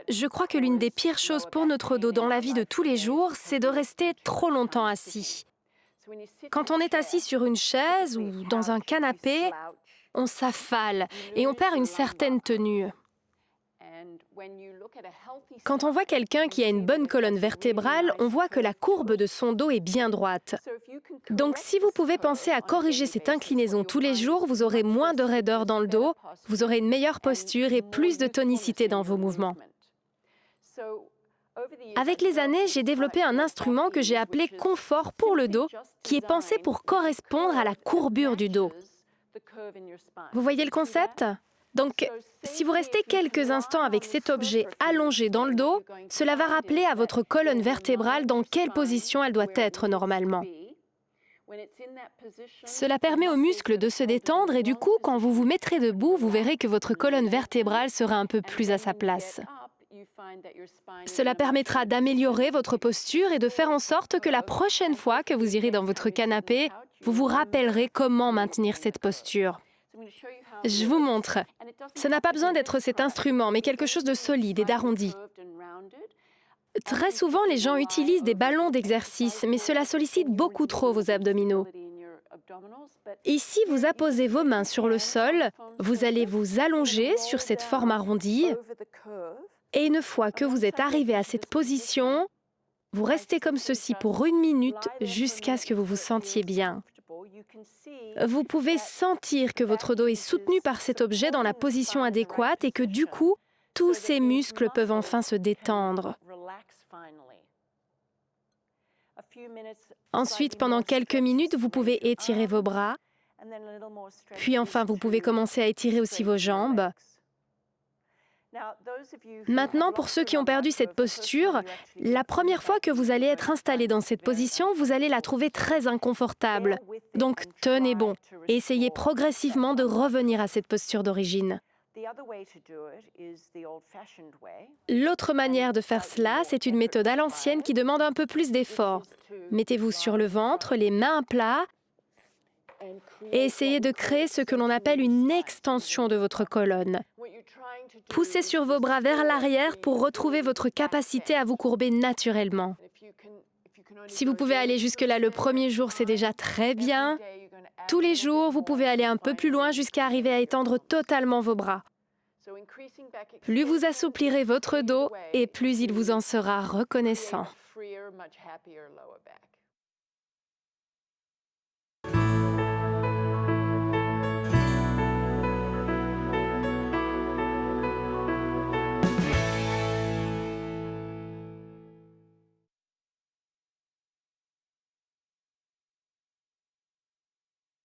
Je crois que l'une des pires choses pour notre dos dans la vie de tous les jours, c'est de rester trop longtemps assis. Quand on est assis sur une chaise ou dans un canapé, on s'affale et on perd une certaine tenue. Quand on voit quelqu'un qui a une bonne colonne vertébrale, on voit que la courbe de son dos est bien droite. Donc si vous pouvez penser à corriger cette inclinaison tous les jours, vous aurez moins de raideur dans le dos, vous aurez une meilleure posture et plus de tonicité dans vos mouvements. Avec les années, j'ai développé un instrument que j'ai appelé confort pour le dos, qui est pensé pour correspondre à la courbure du dos. Vous voyez le concept ? Donc, si vous restez quelques instants avec cet objet allongé dans le dos, cela va rappeler à votre colonne vertébrale dans quelle position elle doit être normalement. Cela permet aux muscles de se détendre et du coup, quand vous vous mettrez debout, vous verrez que votre colonne vertébrale sera un peu plus à sa place. Cela permettra d'améliorer votre posture et de faire en sorte que la prochaine fois que vous irez dans votre canapé, vous vous rappellerez comment maintenir cette posture. Je vous montre. Ça n'a pas besoin d'être cet instrument, mais quelque chose de solide et d'arrondi. Très souvent, les gens utilisent des ballons d'exercice, mais cela sollicite beaucoup trop vos abdominaux. Ici, vous apposez vos mains sur le sol, vous allez vous allonger sur cette forme arrondie, et une fois que vous êtes arrivé à cette position, vous restez comme ceci pour 1 minute jusqu'à ce que vous vous sentiez bien. Vous pouvez sentir que votre dos est soutenu par cet objet dans la position adéquate et que du coup, tous ces muscles peuvent enfin se détendre. Ensuite, pendant quelques minutes, vous pouvez étirer vos bras. Puis enfin, vous pouvez commencer à étirer aussi vos jambes. Maintenant, pour ceux qui ont perdu cette posture, la première fois que vous allez être installé dans cette position, vous allez la trouver très inconfortable. Donc, tenez bon et essayez progressivement de revenir à cette posture d'origine. L'autre manière de faire cela, c'est une méthode à l'ancienne qui demande un peu plus d'effort. Mettez-vous sur le ventre, les mains à plat, et essayez de créer ce que l'on appelle une extension de votre colonne. Poussez sur vos bras vers l'arrière pour retrouver votre capacité à vous courber naturellement. Si vous pouvez aller jusque-là le premier jour, c'est déjà très bien. Tous les jours, vous pouvez aller un peu plus loin jusqu'à arriver à étendre totalement vos bras. Plus vous assouplirez votre dos et plus il vous en sera reconnaissant.